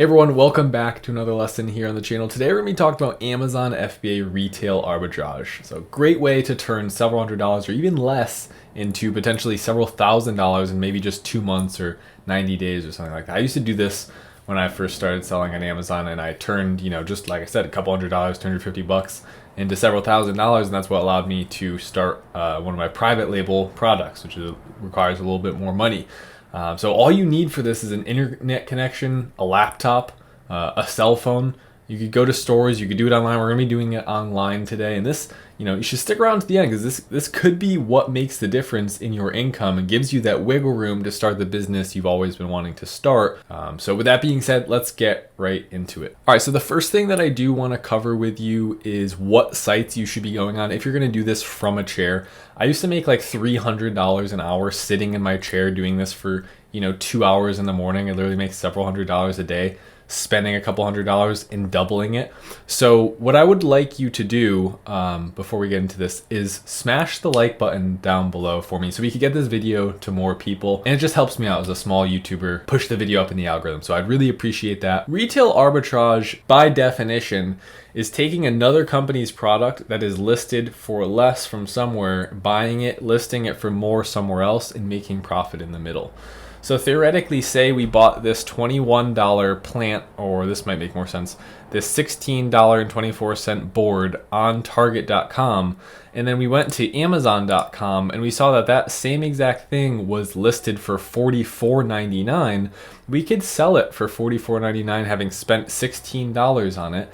Hey everyone, welcome back to another lesson here on the channel. Today we're going to be talking about Amazon FBA retail arbitrage. So great way to turn several $100s or even less into potentially several $1,000s in maybe just 2 months or 90 days or something like that. I used to do this when I first started selling on Amazon, and I turned, just like I said, a couple $100s, $250 into several $1,000s, and that's what allowed me to start one of my private label products, which requires a little bit more money. So all you need for this is an internet connection, a laptop, a cell phone. You could go to stores, you could do it online. We're gonna be doing it online today. And this, you should stick around to the end because this could be what makes the difference in your income and gives you that wiggle room to start the business you've always been wanting to start. So with that being said, let's get right into it. All right, so the first thing that I do wanna cover with you is what sites you should be going on if you're gonna do this from a chair. I used to make like $300 an hour sitting in my chair doing this for 2 hours in the morning. I literally make several $100s a day, spending a couple $100s and doubling it. So what I would like you to do before we get into this is smash the like button down below for me so we can get this video to more people. And it just helps me out as a small YouTuber push the video up in the algorithm. So I'd really appreciate that. Retail arbitrage, by definition, is taking another company's product that is listed for less from somewhere, buying it, listing it for more somewhere else, and making profit in the middle. So theoretically, say we bought this $21 plant, or this might make more sense, this $16.24 board on Target.com, and then we went to Amazon.com and we saw that that same exact thing was listed for $44.99. We could sell it for $44.99 having spent $16 on it.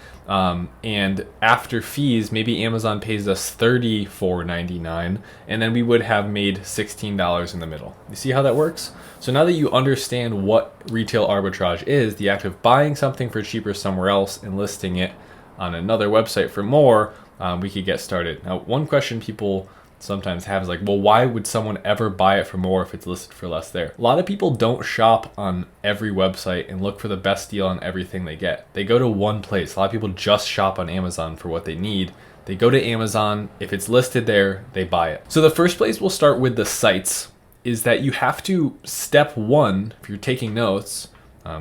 And after fees, maybe Amazon pays us $34.99, and then we would have made $16 in the middle. You see how that works? So now that you understand what retail arbitrage is, the act of buying something for cheaper somewhere else and listing it on another website for more, we could get started. Now, one question people sometimes have is like, well, why would someone ever buy it for more if it's listed for less there? A lot of people don't shop on every website and look for the best deal on everything they get. They go to one place. A lot of people just shop on Amazon for what they need. They go to Amazon. If it's listed there, they buy it. So the first place we'll start with the sites is that you have to, step one, if you're taking notes,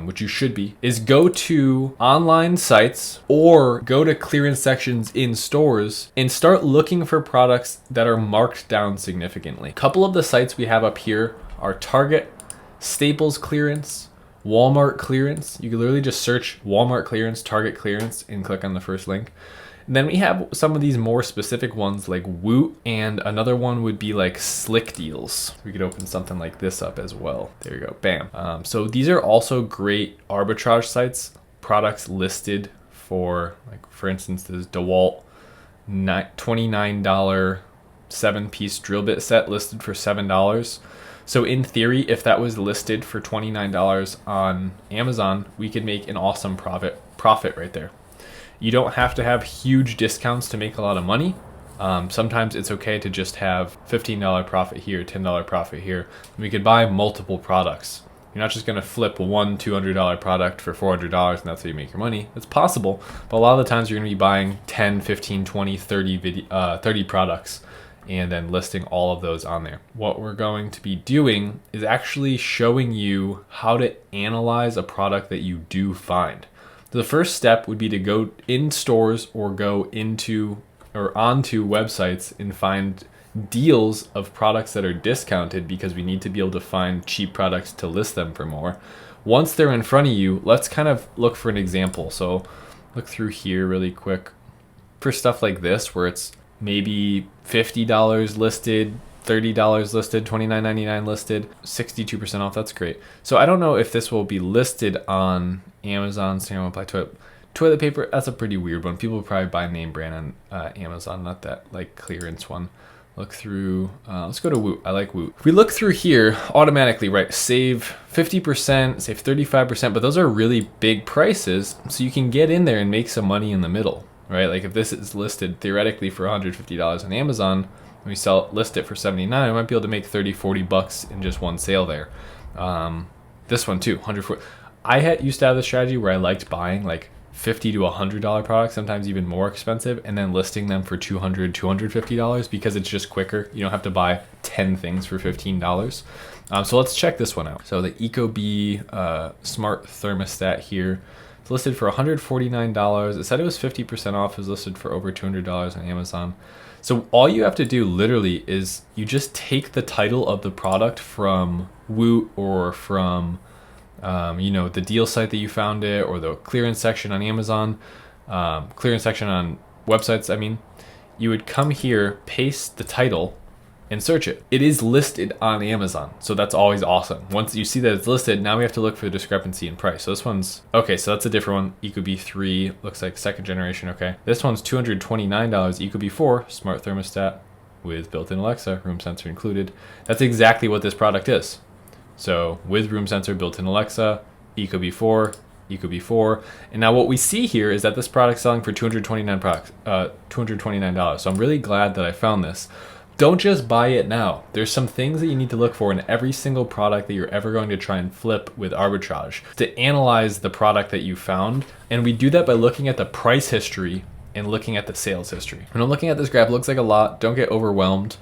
which you should be, is go to online sites or go to clearance sections in stores and start looking for products that are marked down significantly. A couple of the sites we have up here are Target, Staples clearance, Walmart clearance. You can literally just search Walmart clearance, Target clearance, and click on the first link. And then we have some of these more specific ones like Woot, and another one would be like Slick Deals. We could open something like this up as well. There you go, bam. So these are also great arbitrage sites. Products listed for, like for instance, this DeWalt $29 7-piece drill bit set listed for $7. So in theory, if that was listed for $29 on Amazon, we could make an awesome profit right there. You don't have to have huge discounts to make a lot of money. Sometimes it's okay to just have $15 profit here, $10 profit here. We could buy multiple products. You're not just gonna flip one $200 product for $400 and that's how you make your money. It's possible, but a lot of the times you're gonna be buying 10, 15, 20, 30 products and then listing all of those on there. What we're going to be doing is actually showing you how to analyze a product that you do find. The first step would be to go in stores or go into or onto websites and find deals of products that are discounted because we need to be able to find cheap products to list them for more. Once they're in front of you, let's kind of look for an example. So look through here really quick for stuff like this where it's maybe $50 listed, $30 listed, $29.99 listed, 62% off. That's great. So I don't know if this will be listed on Amazon. So apply toilet paper. That's a pretty weird one. People will probably buy name brand on Amazon, not that like clearance one. Look through. Let's go to Woot. I like Woot. If we look through here, automatically, right? Save 50%, save 35%, but those are really big prices. So you can get in there and make some money in the middle, right? Like if this is listed theoretically for $150 on Amazon, we list it for $79, I might be able to make 30, 40 bucks in just one sale there. This one too, 140. I used to have this strategy where I liked buying like $50 to $100 products, sometimes even more expensive, and then listing them for $200, $250 because it's just quicker. You don't have to buy 10 things for $15. So let's check this one out. So the Ecobee smart thermostat here, it's listed for $149. It said it was 50% off. It was listed for over $200 on Amazon. So all you have to do literally is you just take the title of the product from Woot or from the deal site that you found it, or the clearance section on Amazon, clearance section on websites. I mean, you would come here, paste the title, and search it. It is listed on Amazon, so that's always awesome. Once you see that it's listed, now we have to look for the discrepancy in price. So this one's, okay, so that's a different one. Ecobee 3, looks like second generation, okay. This one's $229, Ecobee 4, smart thermostat with built-in Alexa, room sensor included. That's exactly what this product is. So with room sensor, built-in Alexa, Ecobee 4, Ecobee 4. And now what we see here is that this product's selling for $229. So I'm really glad that I found this. Don't just buy it now. There's some things that you need to look for in every single product that you're ever going to try and flip with arbitrage to analyze the product that you found. And we do that by looking at the price history and looking at the sales history. When I'm looking at this graph, it looks like a lot. Don't get overwhelmed.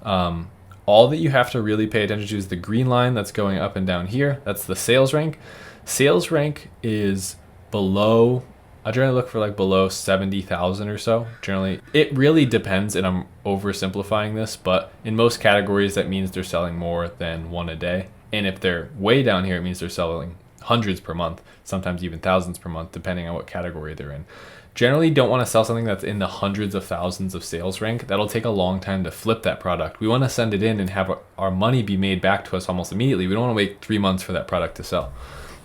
All that you have to really pay attention to is the green line that's going up and down here. That's the sales rank. Sales rank is below, I generally look for like below 70,000 or so. Generally, it really depends, and I'm oversimplifying this, but in most categories, that means they're selling more than one a day. And if they're way down here, it means they're selling hundreds per month, sometimes even thousands per month, depending on what category they're in. Generally, don't want to sell something that's in the hundreds of thousands of sales rank. That'll take a long time to flip that product. We want to send it in and have our money be made back to us almost immediately. We don't want to wait 3 months for that product to sell.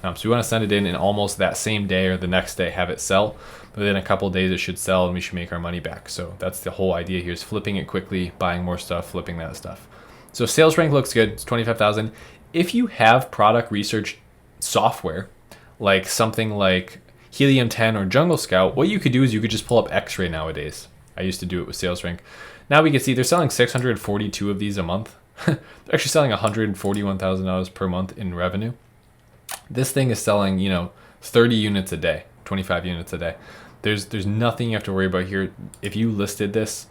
So we want to send it in and almost that same day or the next day have it sell. Within a couple of days it should sell and we should make our money back. So that's the whole idea here, is flipping it quickly, buying more stuff, flipping that stuff. So sales rank looks good. It's 25,000. If you have product research software, like something like Helium 10 or Jungle Scout, what you could do is you could just pull up X-Ray nowadays. I used to do it with sales rank. Now we can see they're selling 642 of these a month. They're actually selling $141,000 per month in revenue. This thing is selling, 30 units a day, 25 units a day. There's nothing you have to worry about here. If you listed this,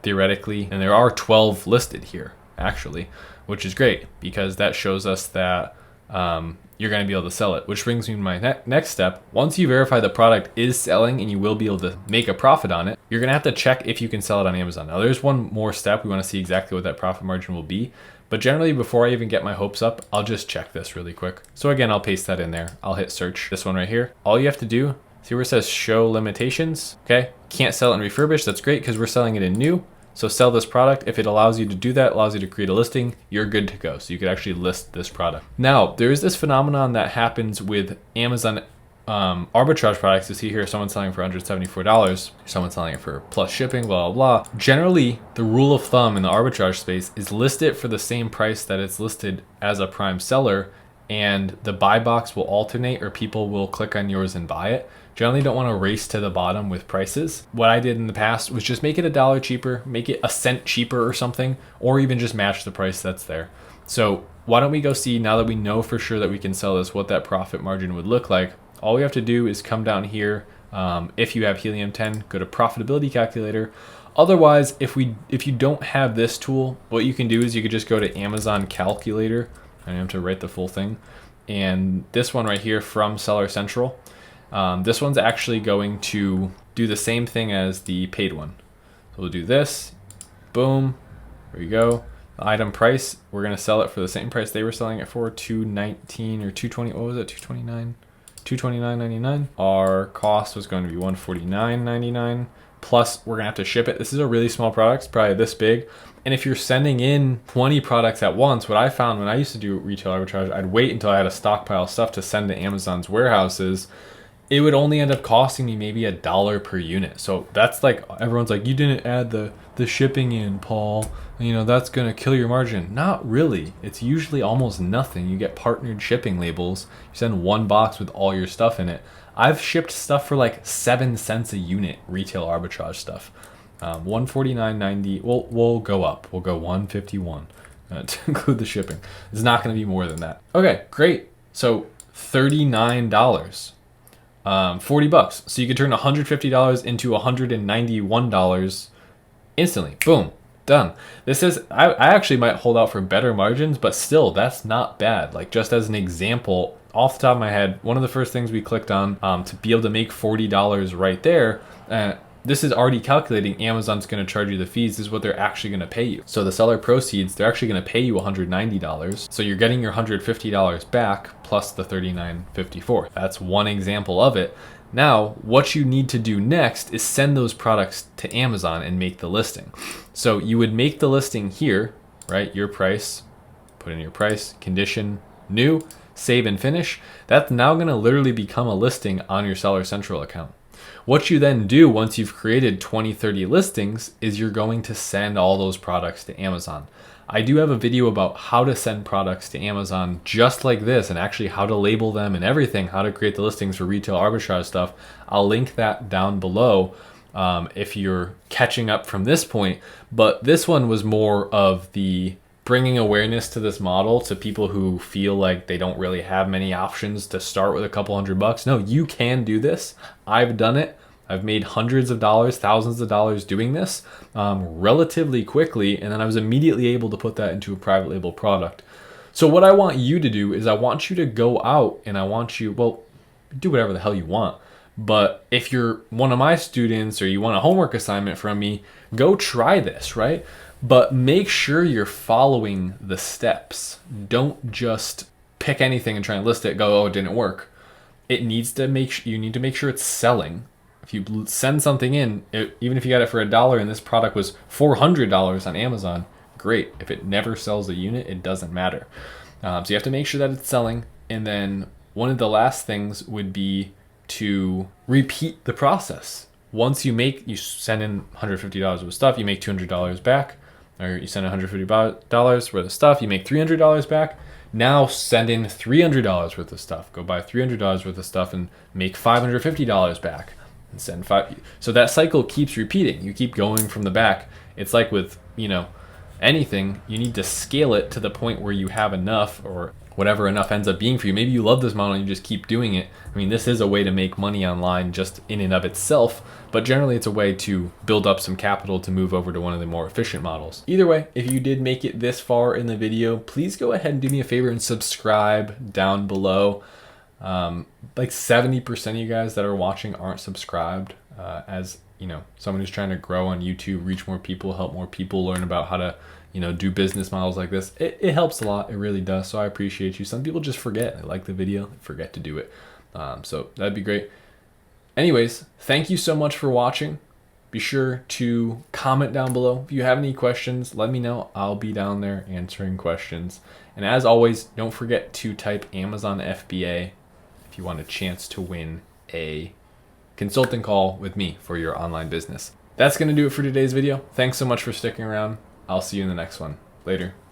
theoretically, and there are 12 listed here, actually, which is great because that shows us that you're going to be able to sell it, which brings me to my next step. Once you verify the product is selling and you will be able to make a profit on it, you're going to have to check if you can sell it on Amazon. Now, there's one more step. We want to see exactly what that profit margin will be. But generally, before I even get my hopes up, I'll just check this really quick. So again, I'll paste that in there. I'll hit search, this one right here. All you have to do, see where it says show limitations, okay? Can't sell it in refurbished, that's great because we're selling it in new. So sell this product. If it allows you to do that, allows you to create a listing, you're good to go. So you could actually list this product. Now, there is this phenomenon that happens with Amazon arbitrage products. You see here, someone's selling for $174, someone's selling it for plus shipping, blah, blah, blah. Generally, the rule of thumb in the arbitrage space is list it for the same price that it's listed as a prime seller, and the buy box will alternate or people will click on yours and buy it. Generally don't want to race to the bottom with prices. What I did in the past was just make it $1 cheaper, make it a cent cheaper or something, or even just match the price that's there. So why don't we go see, now that we know for sure that we can sell this, what that profit margin would look like. All we have to do is come down here. If you have Helium 10, go to profitability calculator. Otherwise, if you don't have this tool, what you can do is you could just go to Amazon calculator. I have to write the full thing. And this one right here from Seller Central, this one's actually going to do the same thing as the paid one. So we'll do this, boom, there you go. The item price, we're gonna sell it for the same price they were selling it for, $219 or $220, what was it, $229? $229.99. Our cost was going to be $149.99. Plus, we're gonna have to ship it. This is a really small product, it's probably this big. And if you're sending in 20 products at once, what I found when I used to do retail arbitrage, I'd wait until I had a stockpile of stuff to send to Amazon's warehouses. It would only end up costing me maybe $1 per unit. So that's like, everyone's like, you didn't add the shipping in, Paul. That's gonna kill your margin. Not really. It's usually almost nothing. You get partnered shipping labels. You send one box with all your stuff in it. I've shipped stuff for like 7 cents a unit, retail arbitrage stuff. $149.90. We'll go up. We'll go $151 to include the shipping. It's not gonna be more than that. Okay, great. So $39. $40. So you could turn $150 into $191 instantly. Boom. Done. This is, I actually might hold out for better margins, but still, that's not bad. Like, just as an example, off the top of my head, one of the first things we clicked on to be able to make $40 right there, this is already calculating Amazon's going to charge you the fees. This is what they're actually going to pay you. So the seller proceeds, they're actually going to pay you $190. So you're getting your $150 back plus the $39.54. That's one example of it. Now, what you need to do next is send those products to Amazon and make the listing. So you would make the listing here, right? Your price, put in your price, condition, new, save and finish. That's now going to literally become a listing on your Seller Central account. What you then do once you've created 20, 30 listings is you're going to send all those products to Amazon. I do have a video about how to send products to Amazon just like this, and actually how to label them and everything, how to create the listings for retail arbitrage stuff. I'll link that down below if you're catching up from this point. But this one was more of the bringing awareness to this model to people who feel like they don't really have many options to start with a couple $100. No, you can do this. I've done it. I've made hundreds of dollars, thousands of dollars doing this relatively quickly, and then I was immediately able to put that into a private label product. So what I want you to do is I want you to go out and I want you, well, do whatever the hell you want. But if you're one of my students or you want a homework assignment from me, go try this, right? But make sure you're following the steps. Don't just pick anything and try and list it, go, oh, it didn't work. It needs to you need to make sure it's selling. If you send something in, even if you got it for $1 and this product was $400 on Amazon, great. If it never sells a unit, it doesn't matter. So you have to make sure that it's selling. And then one of the last things would be to repeat the process. Once you send in $150 worth of stuff, you make $200 back. Or you send $150 worth of stuff, you make $300 back. Now send in $300 worth of stuff. Go buy $300 worth of stuff and make $550 back. And send so that cycle keeps repeating. You keep going from the back. It's like with, anything, you need to scale it to the point where you have enough, or whatever enough ends up being for you. Maybe you love this model and you just keep doing it. I mean, this is a way to make money online just in and of itself, but generally it's a way to build up some capital to move over to one of the more efficient models. Either way, if you did make it this far in the video, please go ahead and do me a favor and subscribe down below. Like 70% of you guys that are watching aren't subscribed. As someone who's trying to grow on YouTube, reach more people, help more people learn about how to do business models like this. It helps a lot. It really does. So I appreciate you. Some people just forget. They like the video, they forget to do it. So that'd be great. Anyways, thank you so much for watching. Be sure to comment down below. If you have any questions, let me know. I'll be down there answering questions. And as always, don't forget to type Amazon FBA if you want a chance to win a consulting call with me for your online business. That's going to do it for today's video. Thanks so much for sticking around. I'll see you in the next one. Later.